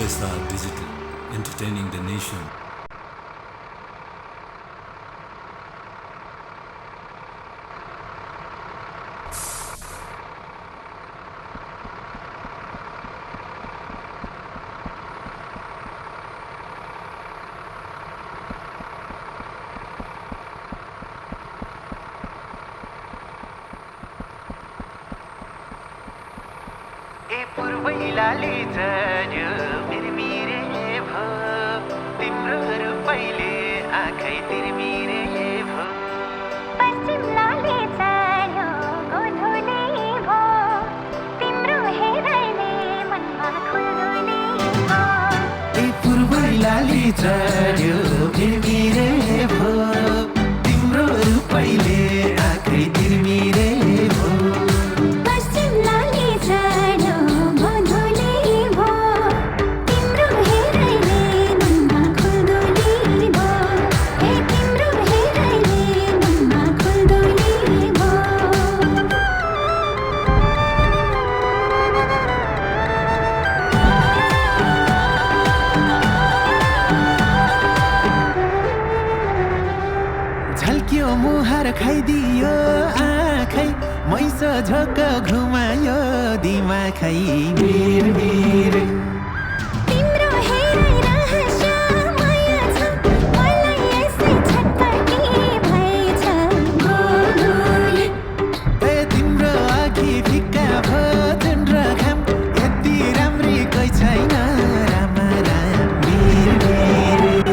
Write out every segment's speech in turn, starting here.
Star Digital, entertaining the nation. पूर्वैलाले झर्यो मिरमिरे भो तिम्रो रूपैले आँखै तिरमिरे भो पश्चिमलाले झर्यो गोधुली भो तिम्रो हेराइले मनमा खुल्दुली भो पूर्वैलाले झर्यो मिरमिरे भो तिम्रो रूपैले आँखै तिरमिरे भो झल्क्यो मुहार खाइदियो आँखै मैसो झोक घुमायो दिमाखै मिर मिर तिम्रो हेराइ रहस्य माया छ मलाई यसै छटपटी भएछ गोधुली तिम्रो आँखी फिक्का भो जुन र घाम यति राम्री कोही छैन रामा राम मिर मिर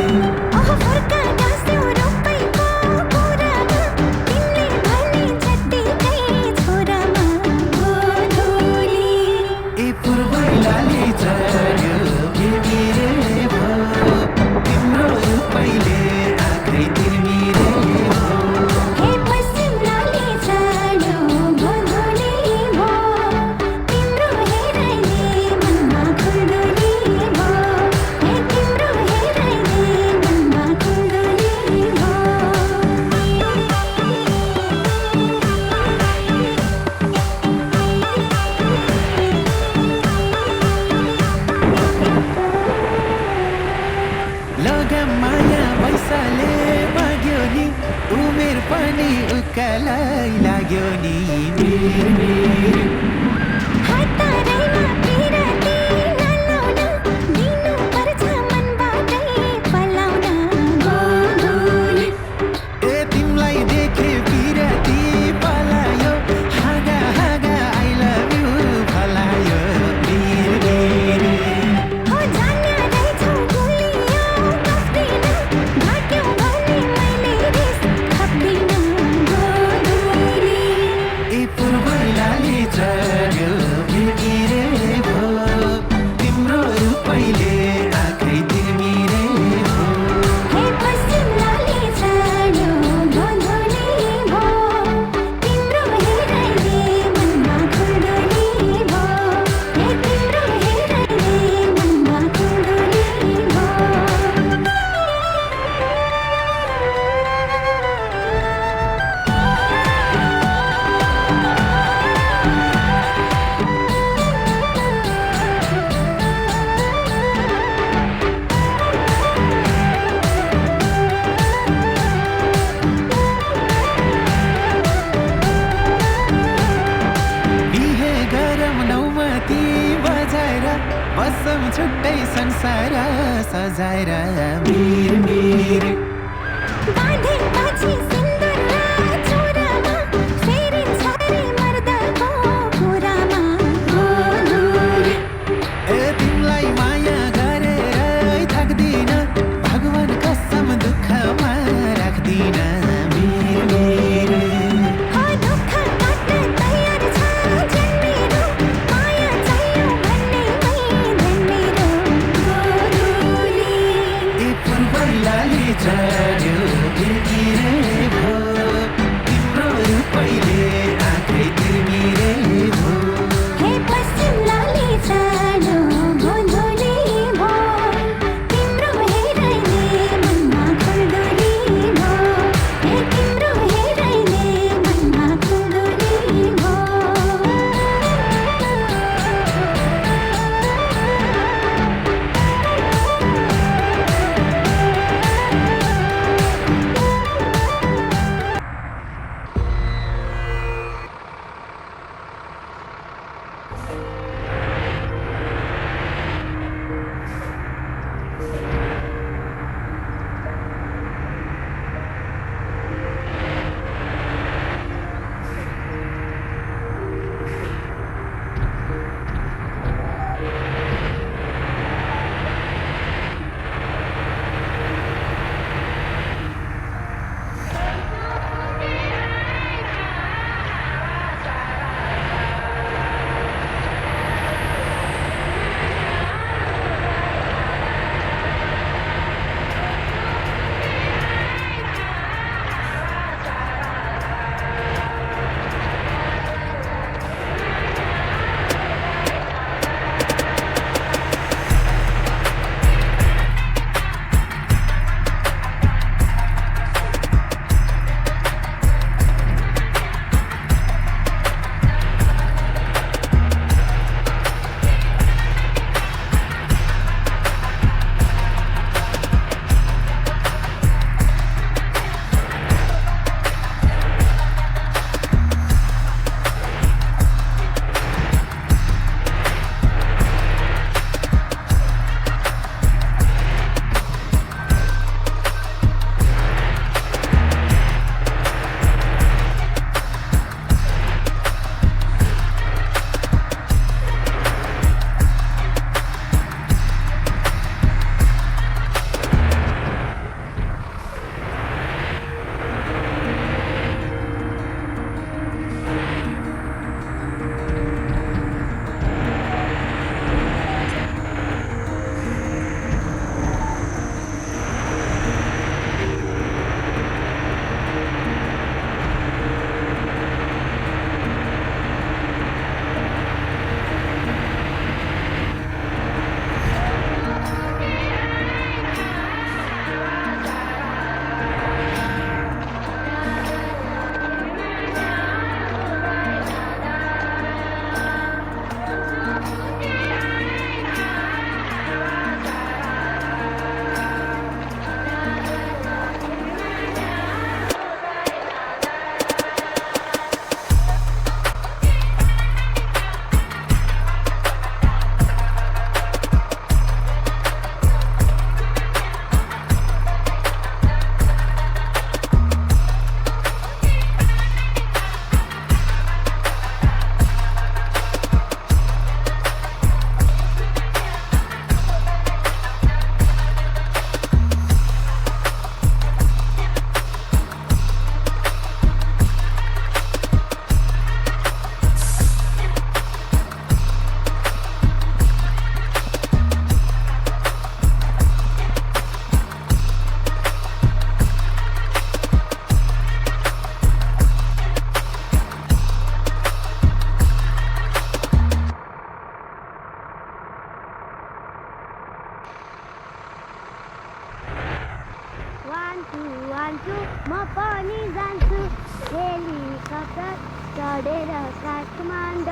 ओहो फर्का गाँस्यौ रोपैको कुरामा तिमीले भने जत्तिकै छोरामा गोधुली पूर्वैलाले झर्यो मिरमिरे भो तिम्रो रूपैले आँखै तिरमिरे भो हे पश्चिमलाले झर्यो गोधुली भो तिम्रो हेराइले मनमा खुल्दुली भो हे तिम्रो हेराइले मनमा खुल्दुली भो लगाम माया पैसाले माग्यो नि उमेर पनि उकालै लाग्यो नि मिर मिर हतारैमा पिराती नलाउन दिनुपर्छ मनबाटै पलाउन गोधुली तिमीलाई देखे पिराती पलायो हाँगा हाँगा आई लभ यु फलायो मिर मिर हो जान्या रहेछौ गुलियो कफ्दिन ढाक्यौ भने मैले रिस खप्दिन गोधुली पूर्वैलाले झर्यो मिरमिरे भो तिम्रो रूपैले आँखै तिरमिरे भो हे पश्चिमलाले झर्यो गोधुली भो तिम्रो हेराइले मनमा खुल्दुली भो हे तिम्रो हेराइले मनमा खुल्दुली भो बिहे गरम नौमती बजाएर बसम छुट्टै संसार सजाएर मिर मिर बाँधेपछि सिन्दुर र चुरामा फेरिन्छ रे मर्दको कुरामा गोधुली तिमीलाई माया गरेर थाक्दिन भगवान कसम दुःखमा राख्दिन मिर मिर हो दुःख काट्न तयार छ जन्मेरो माया चाहियो भन्नेमै ध्यान मेरो गोधुली पूर्वैलाले झर्यो वान टू म पनि जान्छु हेलिकप्टर चढेर काठमाडौँ